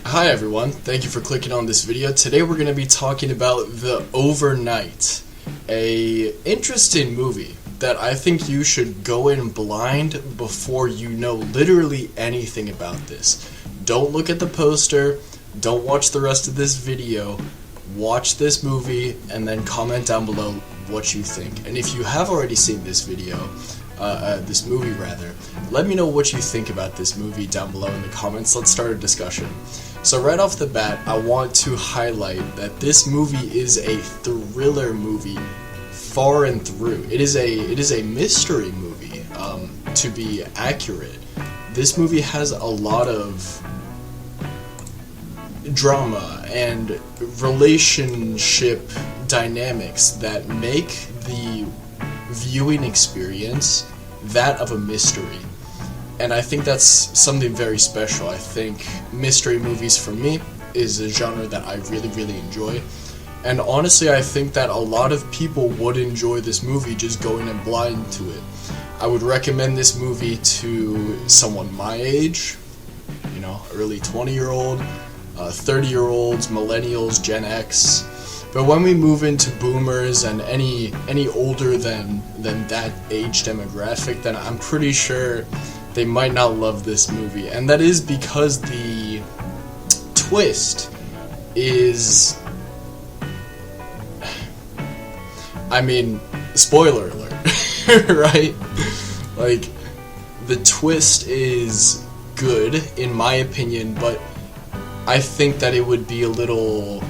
Hi everyone, thank you for clicking on this video. Today we're going to be talking about The Overnight, a interesting movie that I think you should go in blind before you know literally anything about this. Don't look at the poster, don't watch the rest of this video, watch this movie and then comment down below what you think. And if you have already seen this this movie, let me know what you think about this movie down below in the comments. Let's start a discussion. So right off the bat, I want to highlight that this movie is a thriller movie far and through. It is a mystery movie, to be accurate. This movie has a lot of drama and relationship dynamics that make the viewing experience that of a mystery. And I think that's something very special. I think mystery movies, for me, is a genre that I really, really enjoy. And honestly, I think that a lot of people would enjoy this movie just going in blind to it. I would recommend this movie to someone my age, early 20-year-old, 30-year-olds, millennials, Gen X. But when we move into boomers and any older than that age demographic, then I'm pretty sure they might not love this movie. And that is because the twist is, spoiler alert, right? Like, the twist is good, in my opinion, but I think that it would be a little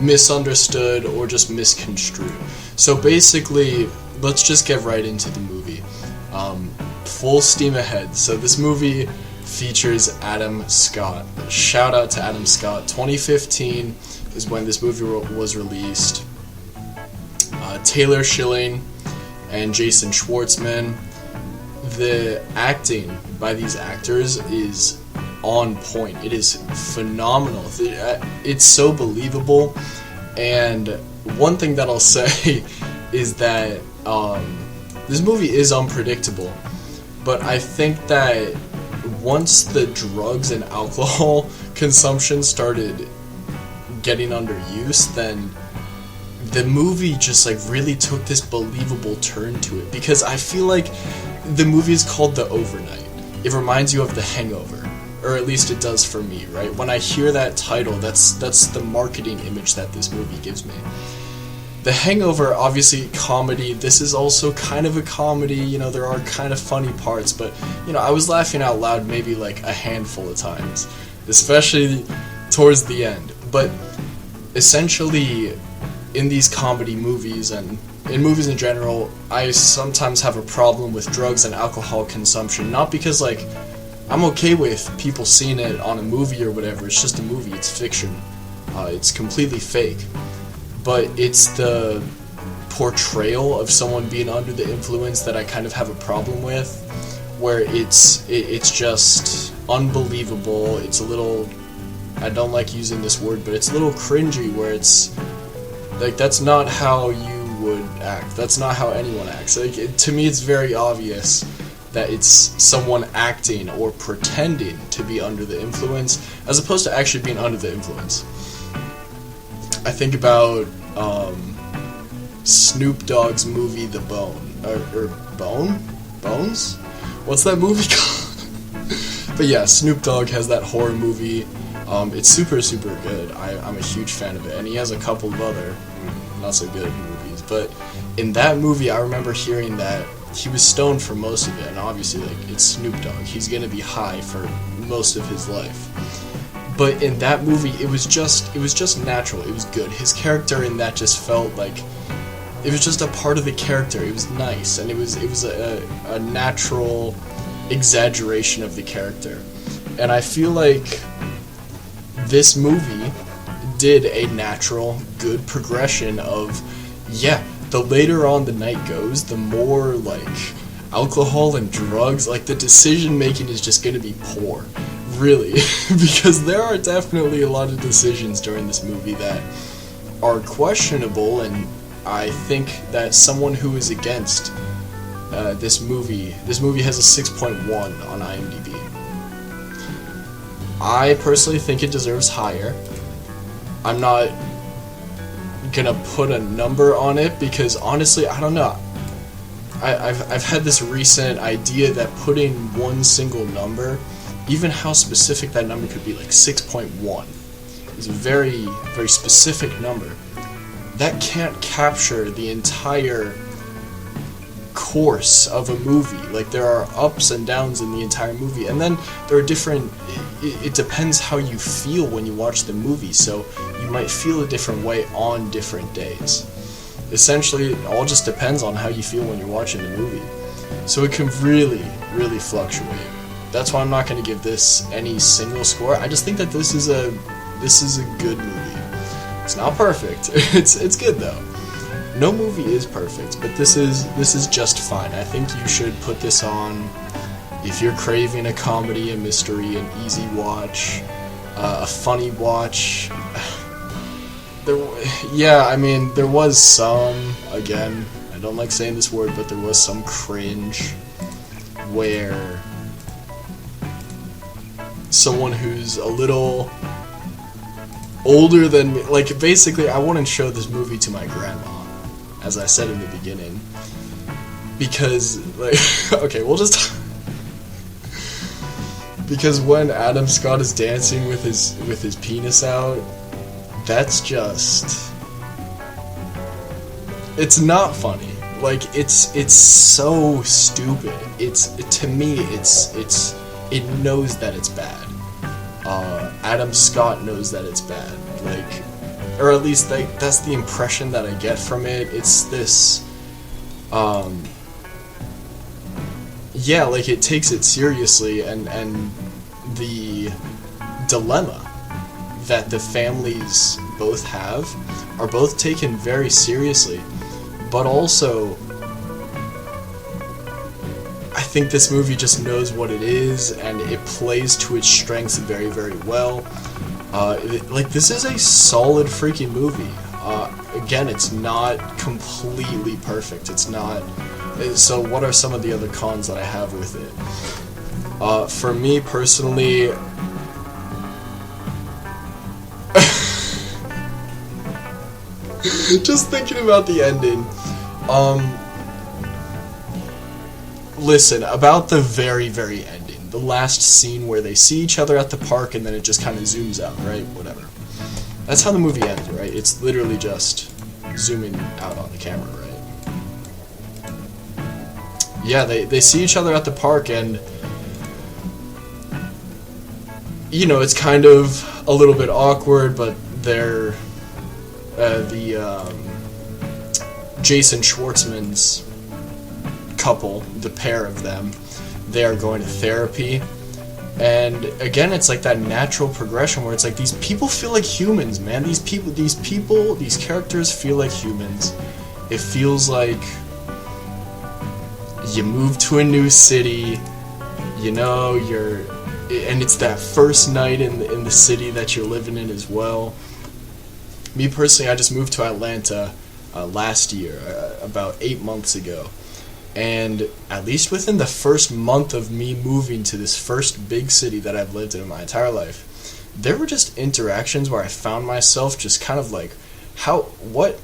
misunderstood or just misconstrued. So basically, let's just get right into the movie. Full steam ahead. So this movie features Adam Scott. Shout out to Adam Scott. 2015 is when this movie was released. Taylor Schilling and Jason Schwartzman. The acting by these actors is on point. It is phenomenal. It's so believable. And one thing that I'll say is that this movie is unpredictable. But I think that once the drugs and alcohol consumption started getting under use, then the movie just really took this believable turn to it. Because I feel like the movie is called The Overnight. It reminds you of The Hangover. Or at least it does for me, right? When I hear that title, that's the marketing image that this movie gives me. The Hangover, obviously comedy. This is also kind of a comedy. There are kind of funny parts, but I was laughing out loud maybe a handful of times, especially towards the end. But essentially, in these comedy movies and in movies in general, I sometimes have a problem with drugs and alcohol consumption. Not because I'm okay with people seeing it on a movie or whatever. It's just a movie. It's fiction. It's completely fake. But it's the portrayal of someone being under the influence that I kind of have a problem with, where it's just unbelievable. It's a little, I don't like using this word, but it's a little cringy, where it's that's not how you would act. That's not how anyone acts. To me, it's very obvious that it's someone acting or pretending to be under the influence, as opposed to actually being under the influence. I think about Snoop Dogg's movie The Bone, or Bones? What's that movie called? But yeah, Snoop Dogg has that horror movie. It's super, super good. I'm a huge fan of it, and he has a couple of other not so good movies. But in that movie, I remember hearing that he was stoned for most of it, and obviously, it's Snoop Dogg. He's gonna be high for most of his life. But in that movie, it was just natural. It was good. His character in that just felt like it was just a part of the character. It was nice, and it was a natural exaggeration of the character. And I feel like this movie did a natural, good progression of, the later on the night goes, the more alcohol and drugs, the decision making is just gonna be poor. Really, because there are definitely a lot of decisions during this movie that are questionable, and I think that someone who is against this movie has a 6.1 on IMDb. I personally think it deserves higher. I'm not gonna put a number on it because honestly, I don't know. I've had this recent idea that putting one single number, even how specific that number could be, like 6.1, is a very, very specific number. That can't capture the entire course of a movie. Like, there are ups and downs in the entire movie, and then there are different, it depends how you feel when you watch the movie, so you might feel a different way on different days. Essentially, it all just depends on how you feel when you're watching the movie. So it can really, really fluctuate. That's why I'm not going to give this any single score. I just think that this is a good movie. It's not perfect. It's good though. No movie is perfect, but this is just fine. I think you should put this on if you're craving a comedy, a mystery, an easy watch, a funny watch. There was some, again, I don't like saying this word, but there was some cringe where someone who's a little older than me, like, basically, I wouldn't show this movie to my grandma, as I said in the beginning, because, like, okay, we'll just, because when Adam Scott is dancing with his penis out, that's just, it's not funny. Like, it's so stupid. To me, it knows that it's bad. Adam Scott knows that it's bad. Like, or at least, like, that's the impression that I get from it. It's this, yeah, like, it takes it seriously, and the dilemma that the families both have are both taken very seriously, but also I think this movie just knows what it is, and it plays to its strengths very, very well. Like, this is a solid freaking movie. Again, it's not completely perfect. It's not. So what are some of the other cons that I have with it? For me personally, just thinking about the ending. Listen, about the very, very ending. The last scene where they see each other at the park and then it just kind of zooms out, right? Whatever. That's how the movie ends, right? It's literally just zooming out on the camera, right? Yeah, they see each other at the park, and you know, it's kind of a little bit awkward, but they're Jason Schwartzman's couple, the pair of them, they are going to therapy, and again, it's like that natural progression where it's like these people feel like humans, man. These characters feel like humans. It feels like you move to a new city, you know, and it's that first night in the city that you're living in as well. Me personally, I just moved to Atlanta last year, about 8 months ago. And at least within the first month of me moving to this first big city that I've lived in my entire life, there were just interactions where I found myself just kind of like, what?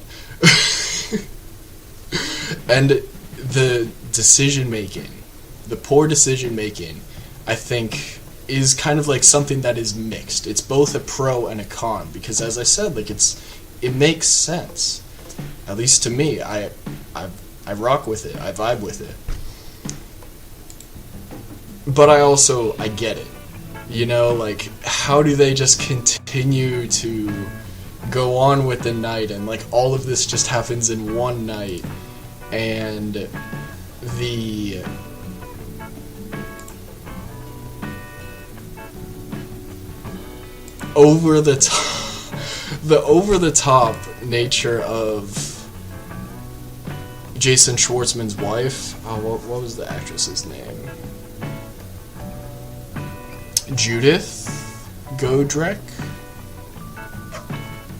And the decision-making, the poor decision-making, I think, is kind of like something that is mixed. It's both a pro and a con, because as I said, like, it makes sense. At least to me, I rock with it. I vibe with it. But I get it. You know, like, how do they just continue to go on with the night, and like all of this just happens in one night, and the over the top nature of Jason Schwartzman's wife. What was the actress's name? Judith Godrek?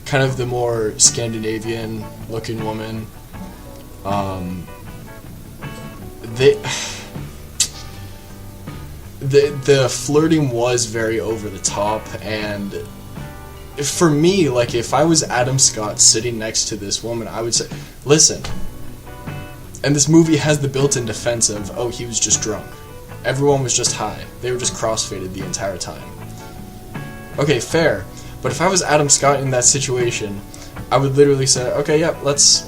Kind of the more Scandinavian looking woman. the flirting was very over the top, and for me, like, if I was Adam Scott sitting next to this woman, I would say, listen, and this movie has the built-in defense of, oh, he was just drunk. Everyone was just high. They were just crossfaded the entire time. Okay, fair. But if I was Adam Scott in that situation, I would literally say, okay, yep, let's...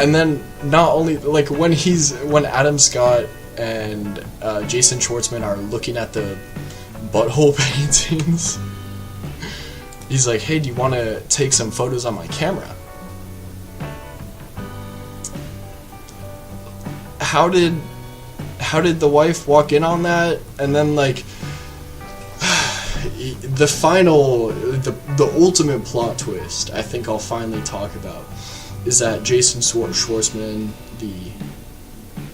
And then, not only, like, when Adam Scott and Jason Schwartzman are looking at the butthole paintings, he's like, hey, do you want to take some photos on my camera? How did the wife walk in on that? And then, like, the ultimate plot twist I think I'll finally talk about is that Jason Schwartzman,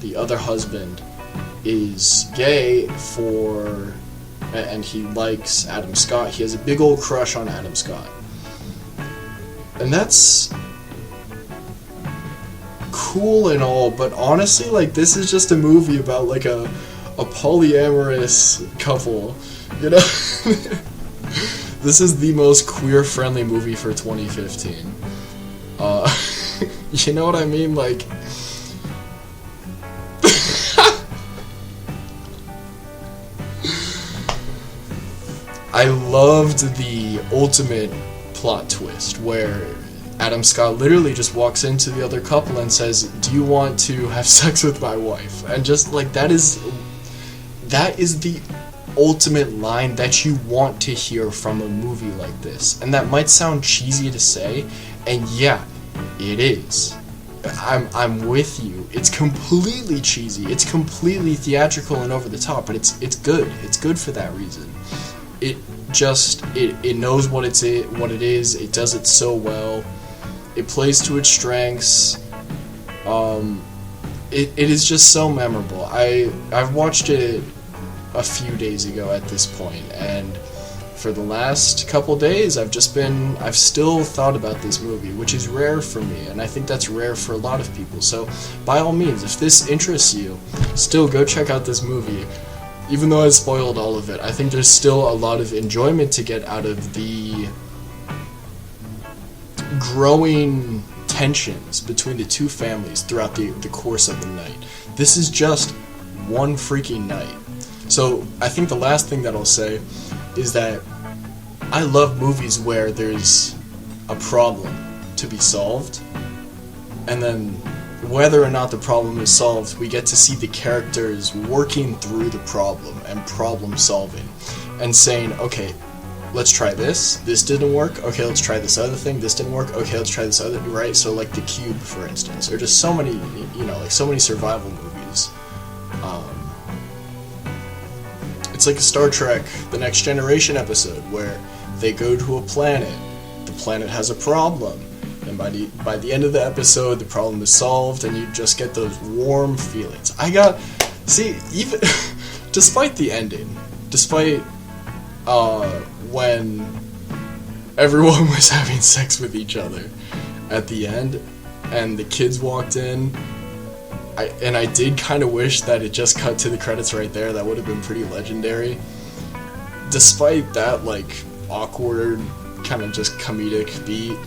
the other husband, is gay and he likes Adam Scott. He has a big old crush on Adam Scott. And that's cool and all, but honestly, like, this is just a movie about, like, a polyamorous couple, you know? This is the most queer-friendly movie for 2015. You know what I mean? Like... I loved the ultimate plot twist where Adam Scott literally just walks into the other couple and says, do you want to have sex with my wife? And just, like, that is the ultimate line that you want to hear from a movie like this. And that might sound cheesy to say, and yeah, it is. I'm with you. It's completely cheesy. It's completely theatrical and over the top, but it's good. It's good for that reason. It knows what it is. It does it so well. It plays to its strengths. It is just so memorable. I've watched it a few days ago at this point, and for the last couple days I've still thought about this movie, which is rare for me, and I think that's rare for a lot of people. So by all means, if this interests you, still go check out this movie. Even though I spoiled all of it, I think there's still a lot of enjoyment to get out of the growing tensions between the two families throughout the course of the night. This is just one freaking night. So I think the last thing that I'll say is that I love movies where there's a problem to be solved, and then whether or not the problem is solved, we get to see the characters working through the problem and problem solving and saying, okay, let's try this. This didn't work. Okay, let's try this other thing. This didn't work. Okay, let's try this other, right? So, like, The Cube, for instance, or just so many, like, so many survival movies. It's like a Star Trek The Next Generation episode where they go to a planet. The planet has a problem. And by the end of the episode, the problem is solved, and you just get those warm feelings. Even despite the ending, despite when everyone was having sex with each other at the end, and the kids walked in, I did kind of wish that it just cut to the credits right there. That would have been pretty legendary. Despite that, like, awkward, kind of just comedic beat,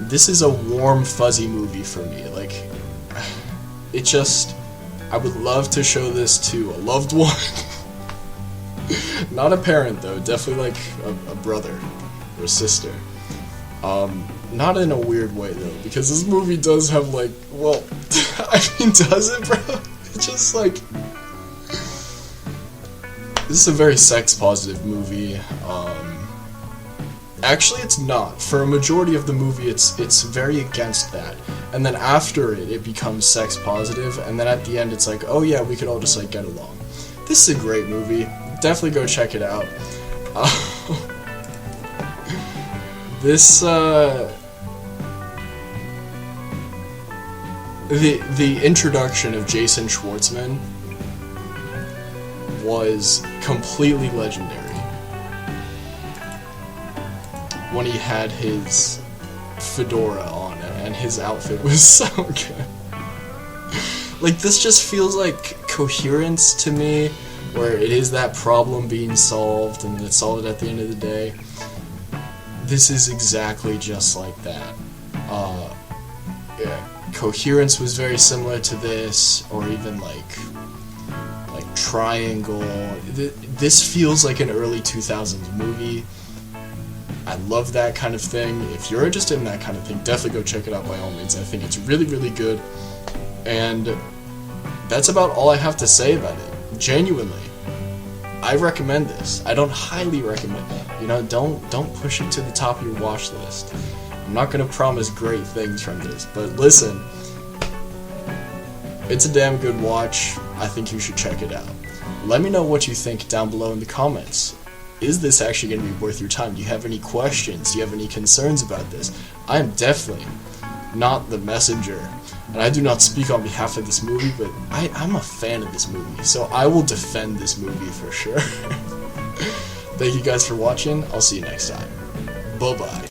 this is a warm, fuzzy movie for me. Like, I would love to show this to a loved one. Not a parent, though. Definitely, like, a brother or sister. Not in a weird way, though, because this movie does have, like, well, I mean, does it, bro? It's just, like, this is a very sex-positive movie. Actually, it's not. For a majority of the movie, it's very against that. And then after it becomes sex-positive, and then at the end, it's like, oh yeah, we could all just, like, get along. This is a great movie. Definitely go check it out. The introduction of Jason Schwartzman was completely legendary. When he had his fedora on, and his outfit was so good. Like, this just feels like coherence to me, where it is that problem being solved, and it's solved at the end of the day. This is exactly just like that. Yeah, Coherence was very similar to this, or even like Triangle. This feels like an early 2000s movie. I love that kind of thing. If you're interested in that kind of thing, definitely go check it out by all means. I think it's really, really good. And that's about all I have to say about it. Genuinely, I recommend this. I don't highly recommend it. You know, don't push it to the top of your watch list. I'm not gonna promise great things from this, but listen, it's a damn good watch. I think you should check it out. Let me know what you think down below in the comments. Is this actually going to be worth your time? Do you have any questions? Do you have any concerns about this? I am definitely not the messenger, and I do not speak on behalf of this movie, but I'm a fan of this movie, so I will defend this movie for sure. Thank you guys for watching. I'll see you next time. Bye-bye.